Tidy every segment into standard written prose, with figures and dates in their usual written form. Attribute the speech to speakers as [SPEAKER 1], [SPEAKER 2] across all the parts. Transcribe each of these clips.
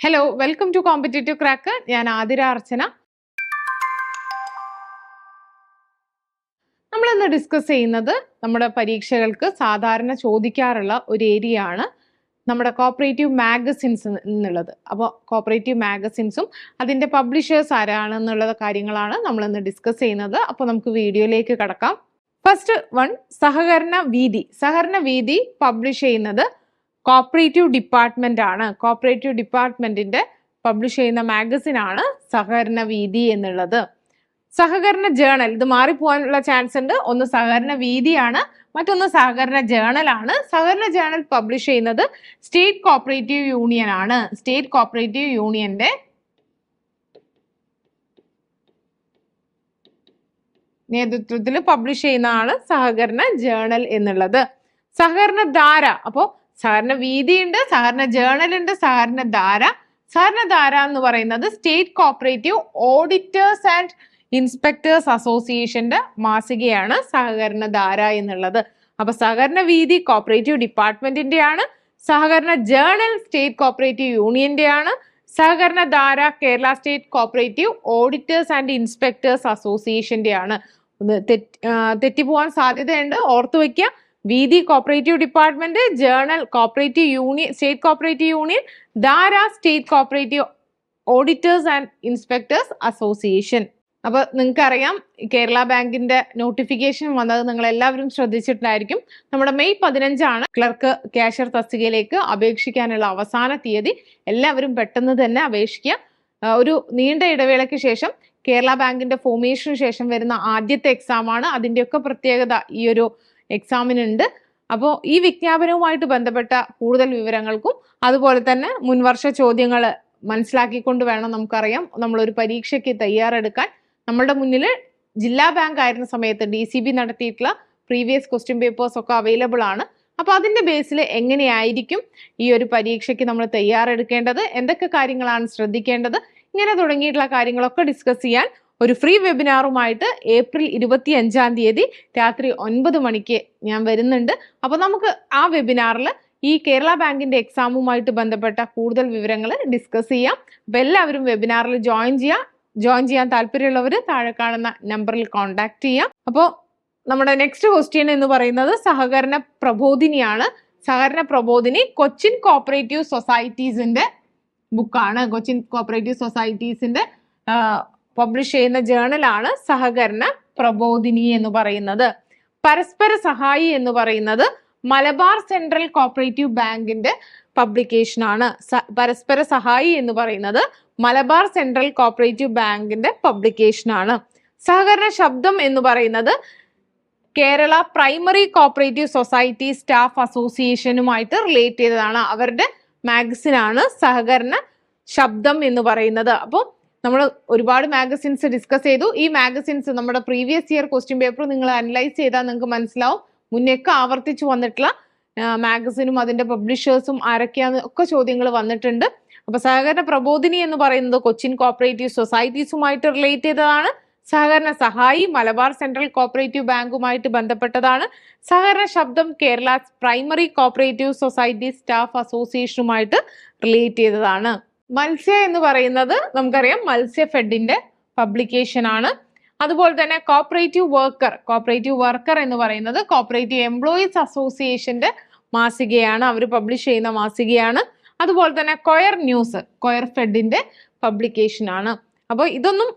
[SPEAKER 1] Hello, welcome to competitive crack. ഞാൻ ആതിര അർച്ചന. നമ്മളിന്ന് discuss ചെയ്യുന്നത് നമ്മുടെ പരീക്ഷകൾക്ക് സാധാരണ ചോദിക്കാറുള്ള ഒരു ഏരിയ ആണ് നമ്മുടെ കോപ്പറേറ്റീവ് മാഗസിൻസ് എന്നുള്ളത്. അപ്പോൾ കോപ്പറേറ്റീവ് മാഗസിൻസും അതിൻ്റെ പബ്ലിഷേഴ്സ് ആരാണെന്നുള്ള കാര്യങ്ങളാണ് നമ്മളിന്ന് ഡിസ്കസ് ചെയ്യുന്നത്. അപ്പോൾ നമുക്ക് വീഡിയോയിലേക്ക് കടക്കാം. ഫസ്റ്റ് വൺ, സഹകരണ വീതി. സഹകരണ വീതി പബ്ലിഷ് ചെയ്യുന്നത് കോപ്പറേറ്റീവ് ഡിപ്പാർട്ട്മെന്റ് ആണ്. കോപ്പറേറ്റീവ് ഡിപ്പാർട്ട്മെന്റിന്റെ പബ്ലിഷ് ചെയ്യുന്ന മാഗസിൻ ആണ് സഹകരണ വീതി എന്നുള്ളത്. സഹകരണ ജേണൽ, ഇത് മാറിപ്പോകാനുള്ള ചാൻസ് ഉണ്ട്. ഒന്ന് സഹകരണ വീതിയാണ്, മറ്റൊന്ന് സഹകരണ ജേണൽ ആണ്. സഹകരണ ജേണൽ പബ്ലിഷ് ചെയ്യുന്നത് സ്റ്റേറ്റ് കോപ്പറേറ്റീവ് യൂണിയൻ ആണ്. സ്റ്റേറ്റ് കോപ്പറേറ്റീവ് യൂണിയന്റെ നേതൃത്വത്തിൽ പബ്ലിഷ് ചെയ്യുന്നതാണ് സഹകരണ ജേണൽ എന്നുള്ളത്. സഹകരണ ധാര, അപ്പോ സഹകരണ വീതിയുണ്ട്, സഹകരണ ജേണൽ ഉണ്ട്, സഹകരണ ധാര. സഹകരണ ധാര എന്ന് പറയുന്നത് state cooperative auditors and inspectors അസോസിയേഷന്റെ മാസികയാണ് സഹകരണ ധാര എന്നുള്ളത്. അപ്പൊ സഹകരണ വീതി കോപ്പറേറ്റീവ് ഡിപ്പാർട്ട്മെന്റിന്റെ ആണ്, സഹകരണ ജേണൽ സ്റ്റേറ്റ് കോപ്പറേറ്റീവ് യൂണിയന്റെ ആണ്, Sahakarana Dhara Kerala state cooperative auditors and inspectors അസോസിയേഷന്റെ ആണ്. തെറ്റിപ്പോവാൻ സാധ്യതയുണ്ട്, ഓർത്തു വെക്കുക. വീതി cooperative department, journal cooperative union state cooperative union, Dhara state cooperative auditors and inspectors association. അപ്പൊ നിങ്ങൾക്കറിയാം, കേരള ബാങ്കിന്റെ നോട്ടിഫിക്കേഷൻ വന്നത് നിങ്ങൾ എല്ലാവരും ശ്രദ്ധിച്ചിട്ടുണ്ടായിരിക്കും. നമ്മുടെ മെയ് 15 ക്ലർക്ക് ക്യാഷ്യർ തസ്തികയിലേക്ക് അപേക്ഷിക്കാനുള്ള അവസാന തീയതി. എല്ലാവരും പെട്ടെന്ന് തന്നെ അപേക്ഷിക്കുക. ഒരു നീണ്ട ഇടവേളയ്ക്ക് ശേഷം കേരള ബാങ്കിന്റെ ഫോർമേഷന് ശേഷം വരുന്ന ആദ്യത്തെ എക്സാം ആണ്. അതിന്റെയൊക്കെ പ്രത്യേകത ഈ ഒരു എക്സാമിനുണ്ട്. അപ്പോൾ ഈ വിജ്ഞാപനവുമായിട്ട് ബന്ധപ്പെട്ട കൂടുതൽ വിവരങ്ങൾക്കും അതുപോലെ തന്നെ മുൻവർഷ ചോദ്യങ്ങൾ മനസ്സിലാക്കിക്കൊണ്ട് വേണം, നമുക്കറിയാം, നമ്മളൊരു പരീക്ഷയ്ക്ക് തയ്യാറെടുക്കാൻ. നമ്മളുടെ മുന്നിൽ ജില്ലാ ബാങ്ക് ആയിരുന്ന സമയത്ത് DCB നടത്തിയിട്ടുള്ള പ്രീവിയസ് ക്വസ്റ്റ്യൻ പേപ്പേഴ്സ് ഒക്കെ അവൈലബിൾ ആണ്. അപ്പൊ അതിന്റെ ബേസിൽ എങ്ങനെയായിരിക്കും ഈ ഒരു പരീക്ഷയ്ക്ക് നമ്മൾ തയ്യാറെടുക്കേണ്ടത്, എന്തൊക്കെ കാര്യങ്ങളാണ് ശ്രദ്ധിക്കേണ്ടത്, ഇങ്ങനെ തുടങ്ങിയിട്ടുള്ള കാര്യങ്ങളൊക്കെ ഡിസ്കസ് ചെയ്യാൻ ഒരു ഫ്രീ വെബിനാറുമായിട്ട് ഏപ്രിൽ 25 രാത്രി 9 മണിക്ക് ഞാൻ വരുന്നുണ്ട്. അപ്പൊ നമുക്ക് ആ വെബിനാറിൽ ഈ കേരള ബാങ്കിന്റെ എക്സാമുമായിട്ട് ബന്ധപ്പെട്ട കൂടുതൽ വിവരങ്ങൾ ഡിസ്കസ് ചെയ്യാം. അപ്പൊ എല്ലാവരും വെബിനാറിൽ ജോയിൻ ചെയ്യാൻ താല്പര്യമുള്ളവർ താഴെ കാണുന്ന നമ്പറിൽ കോൺടാക്ട് ചെയ്യാം. അപ്പോൾ നമ്മുടെ നെക്സ്റ്റ് ക്വസ്റ്റ്യൻ എന്ന് പറയുന്നത് സഹകരണ പ്രബോധിനിയാണ്. സഹകരണ പ്രബോധിനി കൊച്ചിൻ കോപ്പറേറ്റീവ് സൊസൈറ്റീസിന്റെ ബുക്കാണ്. കൊച്ചിൻ കോപ്പറേറ്റീവ് സൊസൈറ്റീസിന്റെ പബ്ലിഷ് ചെയ്യുന്ന ജേണലാണ് സഹകരണ പ്രബോധിനി എന്ന് പറയുന്നത്. പരസ്പര സഹായി എന്ന് പറയുന്നത് മലബാർ സെൻട്രൽ കോപ്പറേറ്റീവ് ബാങ്കിന്റെ പബ്ലിക്കേഷൻ ആണ്. പരസ്പര സഹായി എന്ന് പറയുന്നത് മലബാർ സെൻട്രൽ കോപ്പറേറ്റീവ് ബാങ്കിന്റെ പബ്ലിക്കേഷൻ ആണ്. സഹകരണ ശബ്ദം എന്ന് പറയുന്നത് Kerala primary cooperative society staff അസോസിയേഷനുമായിട്ട് റിലേറ്റ് ചെയ്തതാണ്. അവരുടെ മാഗസിൻ ആണ് സഹകരണ ശബ്ദം എന്ന് പറയുന്നത്. അപ്പോൾ നമ്മൾ ഒരുപാട് മാഗസിൻസ് ഡിസ്കസ് ചെയ്തു. ഈ മാഗസിൻസ് നമ്മുടെ പ്രീവിയസ് ഇയർ ക്വസ്റ്റ്യൻ പേപ്പർ നിങ്ങൾ അനലൈസ് ചെയ്താൽ നിങ്ങൾക്ക് മനസ്സിലാവും. മുന്നേക്ക് ആവർത്തിച്ചു വന്നിട്ടുള്ള മാഗസിനും അതിന്റെ പബ്ലിഷേഴ്സും ആരൊക്കെയാന്ന് ഒക്കെ ചോദ്യങ്ങൾ വന്നിട്ടുണ്ട്. അപ്പൊ സഹകരണ പ്രബോധിനി എന്ന് പറയുന്നത് കൊച്ചിൻ കോപ്പറേറ്റീവ് സൊസൈറ്റീസുമായിട്ട് റിലേറ്റ് ചെയ്തതാണ്. സഹകരണ സഹായി മലബാർ സെൻട്രൽ കോപ്പറേറ്റീവ് ബാങ്കുമായിട്ട് ബന്ധപ്പെട്ടതാണ്. Sahakarana Shabdam Kerala primary cooperative society staff അസോസിയേഷനുമായിട്ട് റിലേറ്റ് ചെയ്തതാണ്. മത്സ്യ എന്ന് പറയുന്നത് നമുക്കറിയാം, മത്സ്യ ഫെഡിന്റെ പബ്ലിക്കേഷൻ ആണ്. അതുപോലെ തന്നെ കോപ്പറേറ്റീവ് വർക്കർ എന്ന് പറയുന്നത് കോപ്പറേറ്റീവ് എംപ്ലോയീസ് അസോസിയേഷന്റെ മാസികയാണ്. അവർ പബ്ലിഷ് ചെയ്യുന്ന മാസികയാണ്. അതുപോലെ തന്നെ കൊയർ ഫെഡിന്റെ പബ്ലിക്കേഷൻ ആണ്. അപ്പോൾ ഇതൊന്നും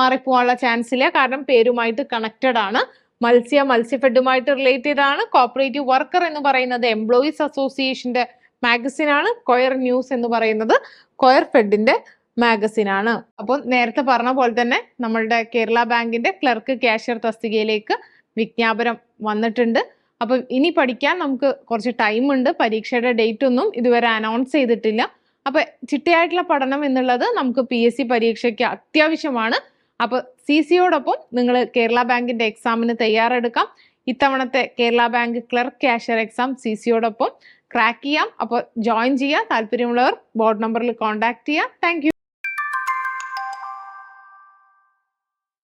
[SPEAKER 1] മാറിപ്പോവാനുള്ള ചാൻസ് ഇല്ല, കാരണം പേരുമായിട്ട് കണക്റ്റഡ് ആണ്. മത്സ്യ ഫെഡുമായിട്ട് റിലേറ്റ് ചെയ്താണ്. കോപ്പറേറ്റീവ് വർക്കർ എന്ന് പറയുന്നത് എംപ്ലോയീസ് അസോസിയേഷന്റെ മാഗസിൻ ആണ്. കൊയർ ന്യൂസ് എന്ന് പറയുന്നത് കൊയർ ഫെഡിന്റെ മാഗസിൻ ആണ്. അപ്പോൾ നേരത്തെ പറഞ്ഞ പോലെ തന്നെ നമ്മളുടെ കേരള ബാങ്കിന്റെ ക്ലർക്ക് ക്യാഷ്യർ തസ്തികയിലേക്ക് വിജ്ഞാപനം വന്നിട്ടുണ്ട്. അപ്പൊ ഇനി പഠിക്കാൻ നമുക്ക് കുറച്ച് ടൈം ഉണ്ട്. പരീക്ഷയുടെ ഡേറ്റ് ഒന്നും ഇതുവരെ അനൗൺസ് ചെയ്തിട്ടില്ല. അപ്പൊ ചിട്ടയായിട്ടുള്ള പഠനം എന്നുള്ളത് നമുക്ക് PSC പരീക്ഷയ്ക്ക് അത്യാവശ്യമാണ്. അപ്പൊ CCയോടൊപ്പം നിങ്ങൾ കേരള ബാങ്കിന്റെ എക്സാമിന് തയ്യാറെടുക്കാം. ഇത്തവണത്തെ Kerala bank clerk cashier exam CCയോടൊപ്പം ക്രാക്ക് ചെയ്യാം. അപ്പോൾ ജോയിൻ ചെയ്യാം. താല്പര്യമുള്ളവർ ബോർഡ് നമ്പറിൽ കോൺടാക്ട് ചെയ്യാം. താങ്ക്